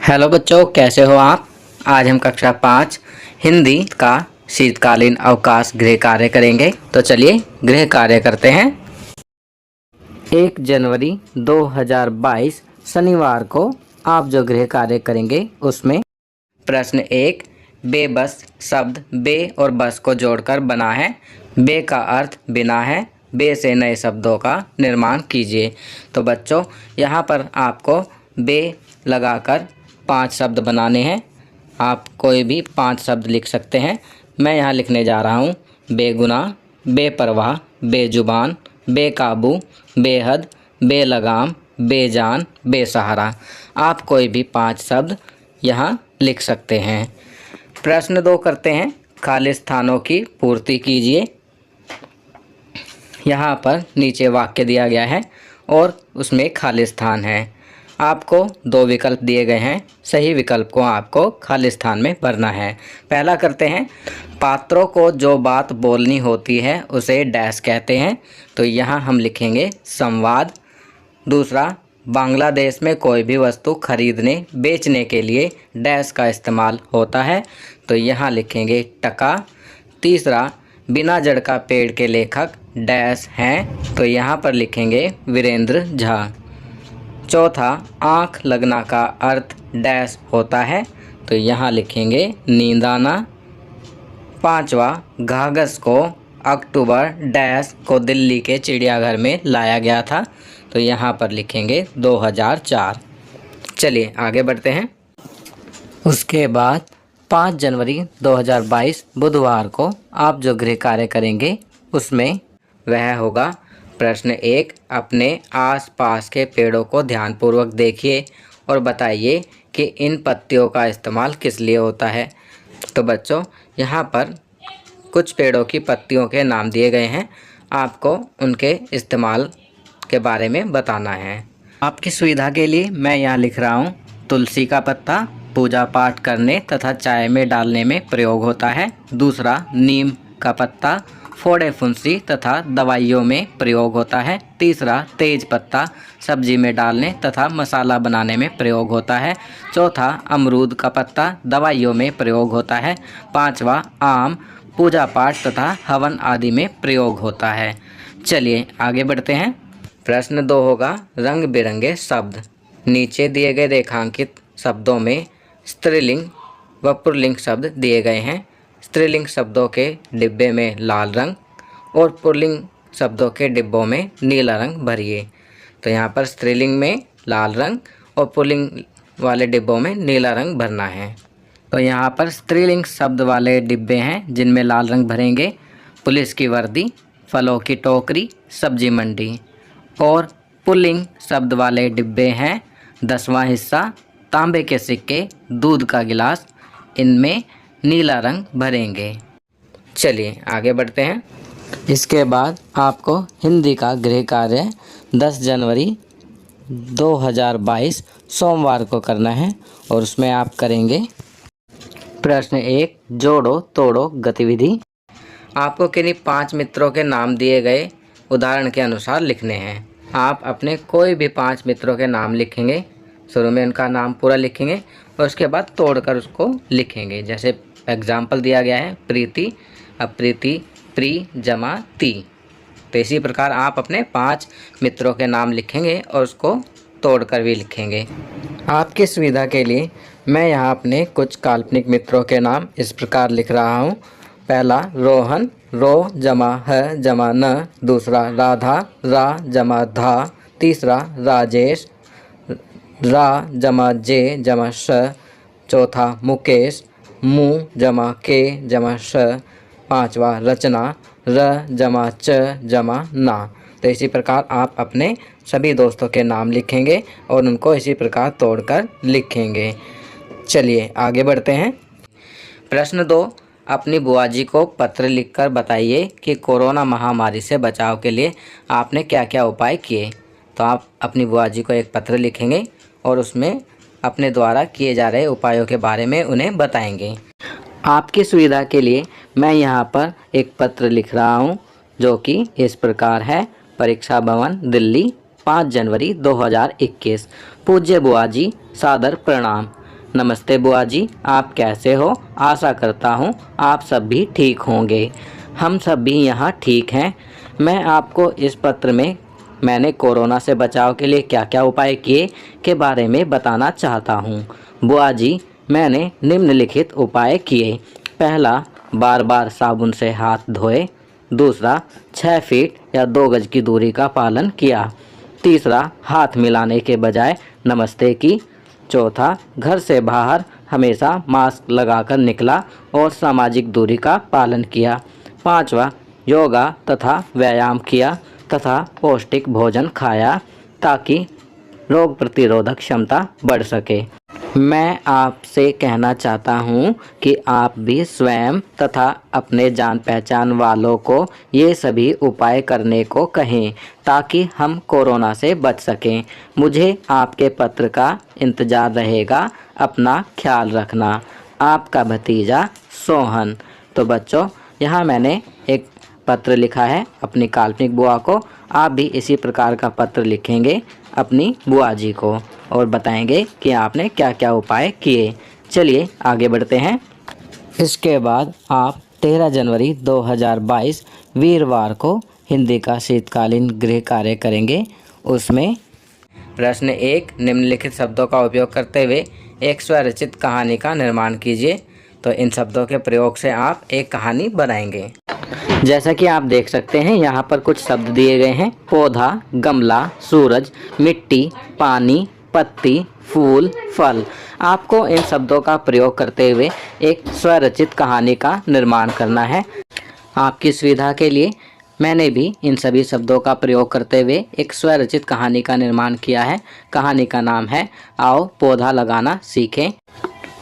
Hello बच्चों, कैसे हो आप। आज हम कक्षा 5 हिंदी का शीतकालीन अवकाश गृह कार्य करेंगे। तो चलिए गृह कार्य करते हैं। 1 जनवरी 2022 शनिवार को आप जो गृह कार्य करेंगे उसमें प्रश्न 1, बे बस शब्द बे और बस को जोड़कर बना है। बे का अर्थ बिना है। बे से नए शब्दों का निर्माण कीजिए। तो बच्चों, यहाँ पर आपको बे लगाकर 5 शब्द बनाने हैं। आप कोई भी 5 शब्द लिख सकते हैं। मैं यहाँ लिखने जा रहा हूँ बेगुनाह, बेपरवाह, बेजुबान, बेकाबू, बेहद, बेलगाम, बेजान, बेसहारा। आप कोई भी 5 शब्द यहाँ लिख सकते हैं। प्रश्न 2 करते हैं, खाली स्थानों की पूर्ति कीजिए। यहाँ पर नीचे वाक्य दिया गया है और उसमें खाली स्थान है। आपको 2 विकल्प दिए गए हैं। सही विकल्प को आपको खाली स्थान में भरना है। पहला करते हैं, पात्रों को जो बात बोलनी होती है उसे डैश कहते हैं। तो यहाँ हम लिखेंगे संवाद। दूसरा, बांग्लादेश में कोई भी वस्तु खरीदने बेचने के लिए डैश का इस्तेमाल होता है। तो यहाँ लिखेंगे टका। तीसरा, बिना जड़ का पेड़ के लेखक डैश हैं। तो यहाँ पर लिखेंगे वीरेंद्र झा। चौथा, आँख लगना का अर्थ डैश होता है। तो यहाँ लिखेंगे नींद आना। पाँचवा, घाघस को अक्टूबर डैश को दिल्ली के चिड़ियाघर में लाया गया था। तो यहाँ पर लिखेंगे 2004। चलिए आगे बढ़ते हैं। उसके बाद 5 जनवरी 2022 बुधवार को आप जो गृह कार्य करेंगे उसमें वह होगा प्रश्न 1, अपने आसपास के पेड़ों को ध्यानपूर्वक देखिए और बताइए कि इन पत्तियों का इस्तेमाल किस लिए होता है। तो बच्चों, यहाँ पर कुछ पेड़ों की पत्तियों के नाम दिए गए हैं। आपको उनके इस्तेमाल के बारे में बताना है। आपकी सुविधा के लिए मैं यहाँ लिख रहा हूँ, तुलसी का पत्ता पूजा पाठ करने तथा चाय में डालने में प्रयोग होता है। दूसरा, नीम का पत्ता फोड़े फुंसी तथा दवाइयों में प्रयोग होता है। तीसरा, तेज पत्ता सब्जी में डालने तथा मसाला बनाने में प्रयोग होता है। चौथा, अमरूद का पत्ता दवाइयों में प्रयोग होता है। पांचवा, आम पूजा पाठ तथा हवन आदि में प्रयोग होता है। चलिए आगे बढ़ते हैं। प्रश्न 2 होगा, रंग बिरंगे शब्द। नीचे दिए गए रेखांकित शब्दों में स्त्रीलिंग व पुल्लिंग शब्द दिए गए हैं। स्त्रीलिंग शब्दों के डिब्बे में लाल रंग और पुल्लिंग शब्दों के डिब्बों में नीला रंग भरिए। तो यहाँ पर स्त्रीलिंग में लाल रंग और पुल्लिंग वाले डिब्बों में नीला रंग भरना है। तो यहाँ पर स्त्रीलिंग शब्द वाले डिब्बे हैं जिनमें लाल रंग भरेंगे पुलिस की वर्दी, फलों की टोकरी, सब्जी मंडी। और पुल्लिंग शब्द वाले डिब्बे हैं 10वां हिस्सा, तांबे के सिक्के, दूध का गिलास। इनमें नीला रंग भरेंगे। चलिए आगे बढ़ते हैं। इसके बाद आपको हिंदी का गृह कार्य 10 जनवरी 2022 सोमवार को करना है और उसमें आप करेंगे प्रश्न 1, जोड़ो तोड़ो गतिविधि। आपको किन्हीं 5 मित्रों के नाम दिए गए उदाहरण के अनुसार लिखने हैं। आप अपने कोई भी 5 मित्रों के नाम लिखेंगे। शुरू में उनका नाम पूरा लिखेंगे और उसके बाद तोड़कर उसको लिखेंगे। जैसे एग्जाम्पल दिया गया है प्रीति, अब प्रीति प्री जमा ती। तो इसी प्रकार आप अपने 5 मित्रों के नाम लिखेंगे और उसको तोड़कर भी लिखेंगे। आपकी सुविधा के लिए मैं यहाँ अपने कुछ काल्पनिक मित्रों के नाम इस प्रकार लिख रहा हूँ। पहला रोहन, रो जमा है जमा न। दूसरा राधा, रा जमा धा। तीसरा राजेश, रा जमा जे जमा श। चौथा मुकेश, मु जमा के जमा श। पांचवा रचना, र जमा च जमा ना। तो इसी प्रकार आप अपने सभी दोस्तों के नाम लिखेंगे और उनको इसी प्रकार तोड़कर लिखेंगे। चलिए आगे बढ़ते हैं। प्रश्न 2, अपनी बुआ जी को पत्र लिखकर बताइए कि कोरोना महामारी से बचाव के लिए आपने क्या क्या उपाय किए। तो आप अपनी बुआ जी को एक पत्र लिखेंगे और उसमें अपने द्वारा किए जा रहे उपायों के बारे में उन्हें बताएंगे। आपकी सुविधा के लिए मैं यहाँ पर एक पत्र लिख रहा हूँ जो कि इस प्रकार है, परीक्षा भवन दिल्ली 5 जनवरी 2021। पूज्य बुआ जी, सादर प्रणाम। नमस्ते बुआ जी, आप कैसे हो? आशा करता हूँ आप सब भी ठीक होंगे। हम सब भी यहाँ ठीक हैं। मैं आपको इस पत्र में मैंने कोरोना से बचाव के लिए क्या क्या उपाय किए के बारे में बताना चाहता हूँ। बुआ जी, मैंने निम्नलिखित उपाय किए। पहला, बार बार साबुन से हाथ धोए। दूसरा, 6 फीट या 2 गज की दूरी का पालन किया। तीसरा, हाथ मिलाने के बजाय नमस्ते की। चौथा, घर से बाहर हमेशा मास्क लगाकर निकला और सामाजिक दूरी का पालन किया। पांचवा, योगा तथा व्यायाम किया तथा पौष्टिक भोजन खाया ताकि रोग प्रतिरोधक क्षमता बढ़ सके। मैं आपसे कहना चाहता हूँ कि आप भी स्वयं तथा अपने जान पहचान वालों को ये सभी उपाय करने को कहें ताकि हम कोरोना से बच सकें। मुझे आपके पत्र का इंतज़ार रहेगा। अपना ख्याल रखना। आपका भतीजा सोहन। तो बच्चों, यहाँ मैंने एक पत्र लिखा है अपनी काल्पनिक बुआ को। आप भी इसी प्रकार का पत्र लिखेंगे अपनी बुआ जी को और बताएंगे कि आपने क्या क्या उपाय किए। चलिए आगे बढ़ते हैं। इसके बाद आप 13 जनवरी 2022 वीरवार को हिंदी का शीतकालीन गृह कार्य करेंगे। उसमें प्रश्न 1, निम्नलिखित शब्दों का उपयोग करते हुए एक स्वरचित कहानी का निर्माण कीजिए। तो इन शब्दों के प्रयोग से आप एक कहानी बनाएंगे। जैसा कि आप देख सकते हैं यहाँ पर कुछ शब्द दिए गए हैं। पौधा, गमला, सूरज, मिट्टी, पानी, पत्ती, फूल, फल। आपको इन शब्दों का प्रयोग करते हुए एक स्वरचित कहानी का निर्माण करना है। आपकी सुविधा के लिए मैंने भी इन सभी शब्दों का प्रयोग करते हुए एक स्वरचित कहानी का निर्माण किया है। कहानी का नाम है आओ पौधा लगाना सीखें।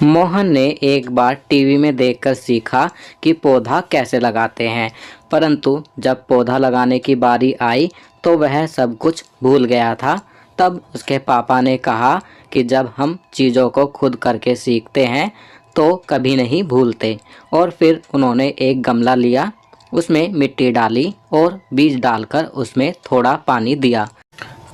मोहन ने एक बार टीवी में देखकर सीखा कि पौधा कैसे लगाते हैं, परंतु जब पौधा लगाने की बारी आई तो वह सब कुछ भूल गया था। तब उसके पापा ने कहा कि जब हम चीज़ों को खुद करके सीखते हैं तो कभी नहीं भूलते। और फिर उन्होंने एक गमला लिया, उसमें मिट्टी डाली और बीज डालकर उसमें थोड़ा पानी दिया।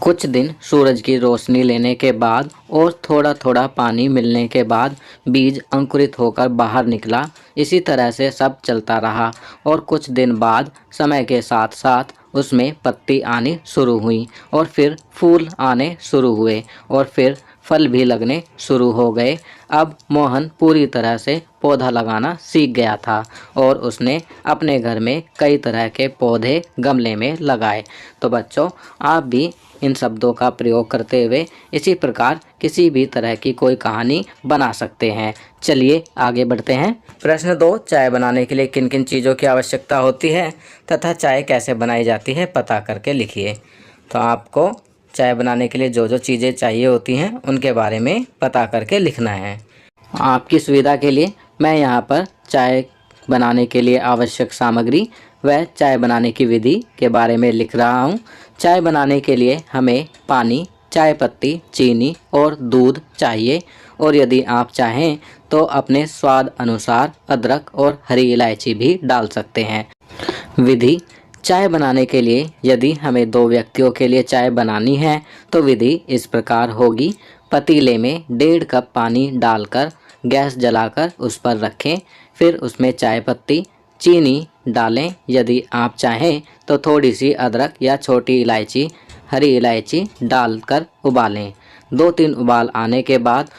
कुछ दिन सूरज की रोशनी लेने के बाद और थोड़ा थोड़ा पानी मिलने के बाद बीज अंकुरित होकर बाहर निकला। इसी तरह से सब चलता रहा और कुछ दिन बाद समय के साथ साथ उसमें पत्ती आनी शुरू हुई और फिर फूल आने शुरू हुए और फिर फल भी लगने शुरू हो गए। अब मोहन पूरी तरह से पौधा लगाना सीख गया था और उसने अपने घर में कई तरह के पौधे गमले में लगाए। तो बच्चों, आप भी इन शब्दों का प्रयोग करते हुए इसी प्रकार किसी भी तरह की कोई कहानी बना सकते हैं। चलिए आगे बढ़ते हैं। प्रश्न 2, चाय बनाने के लिए किन किन चीज़ों की आवश्यकता होती है तथा चाय कैसे बनाई जाती है पता करके लिखिए। तो आपको चाय बनाने के लिए जो जो चीज़ें चाहिए होती हैं उनके बारे में पता करके लिखना है। आपकी सुविधा के लिए मैं यहाँ पर चाय बनाने के लिए आवश्यक सामग्री व चाय बनाने की विधि के बारे में लिख रहा हूँ। चाय बनाने के लिए हमें पानी, चाय पत्ती, चीनी और दूध चाहिए और यदि आप चाहें तो अपने स्वाद अनुसार अदरक और हरी इलायची भी डाल सकते हैं। विधि: चाय बनाने के लिए यदि हमें 2 व्यक्तियों के लिए चाय बनानी है तो विधि इस प्रकार होगी। पतीले में 1.5 कप पानी डालकर गैस जलाकर उस पर रखें। फिर उसमें चाय पत्ती, चीनी डालें। यदि आप चाहें तो थोड़ी सी अदरक या छोटी इलायची, हरी इलायची डालकर उबालें। 2-3 उबाल आने के बाद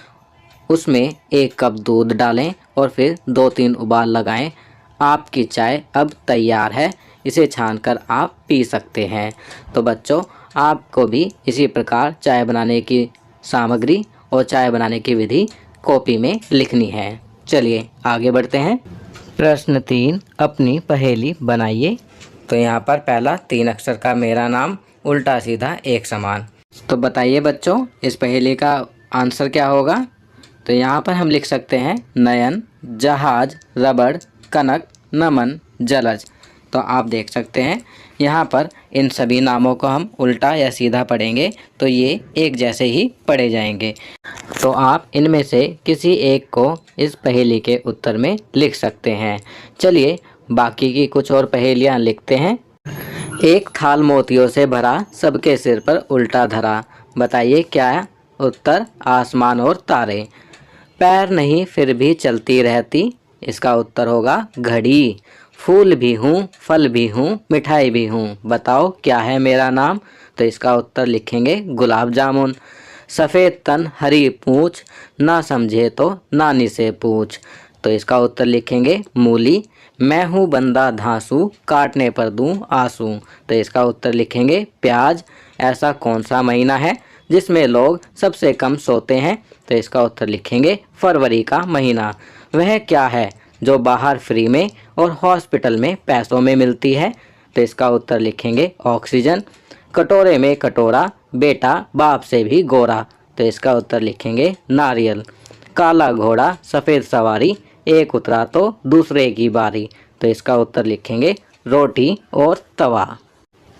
उसमें 1 कप दूध डालें और फिर 2-3 उबाल लगाएं। आपकी चाय अब तैयार है। इसे छानकर आप पी सकते हैं। तो बच्चों, आपको भी इसी प्रकार चाय बनाने की सामग्री और चाय बनाने की विधि कॉपी में लिखनी है। चलिए आगे बढ़ते हैं। प्रश्न 3, अपनी पहेली बनाइए। तो यहाँ पर पहला 3 अक्षर का मेरा नाम उल्टा सीधा एक समान। तो बताइए बच्चों, इस पहेली का आंसर क्या होगा? तो यहाँ पर हम लिख सकते हैं नयन, जहाज, रबड़, कनक, नमन, जलज। तो आप देख सकते हैं यहाँ पर इन सभी नामों को हम उल्टा या सीधा पढ़ेंगे तो ये एक जैसे ही पढ़े जाएंगे। तो आप इनमें से किसी एक को इस पहेली के उत्तर में लिख सकते हैं। चलिए बाकी की कुछ और पहेलियाँ लिखते हैं। एक थाल मोतियों से भरा, सबके सिर पर उल्टा धरा। बताइए क्या उत्तर? आसमान और तारे। पैर नहीं फिर भी चलती रहती, इसका उत्तर होगा घड़ी। फूल भी हूँ, फल भी हूँ, मिठाई भी हूँ, बताओ क्या है मेरा नाम? तो इसका उत्तर लिखेंगे गुलाब जामुन। सफ़ेद तन हरी पूँछ, ना समझे तो नानी से पूछ, तो इसका उत्तर लिखेंगे मूली। मैं हूँ बंदा धांसू, काटने पर दूँ आंसू, तो इसका उत्तर लिखेंगे प्याज। ऐसा कौन सा महीना है जिसमें लोग सबसे कम सोते हैं? तो इसका उत्तर लिखेंगे फरवरी का महीना। वह क्या है जो बाहर फ्री में और हॉस्पिटल में पैसों में मिलती है? तो इसका उत्तर लिखेंगे ऑक्सीजन। कटोरे में कटोरा, बेटा बाप से भी गोरा, तो इसका उत्तर लिखेंगे नारियल। काला घोड़ा सफ़ेद सवारी, एक उतरा तो दूसरे की बारी, तो इसका उत्तर लिखेंगे रोटी और तवा।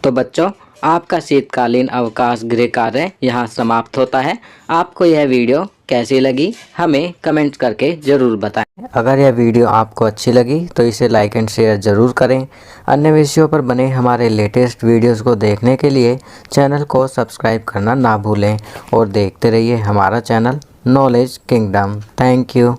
तो बच्चों, आपका शीतकालीन अवकाश गृह कार्य यहाँ समाप्त होता है। आपको यह वीडियो कैसी लगी हमें कमेंट करके ज़रूर बताएं। अगर यह वीडियो आपको अच्छी लगी तो इसे लाइक एंड शेयर ज़रूर करें। अन्य विषयों पर बने हमारे लेटेस्ट वीडियोस को देखने के लिए चैनल को सब्सक्राइब करना ना भूलें और देखते रहिए हमारा channel knowledge kingdom. Thank you.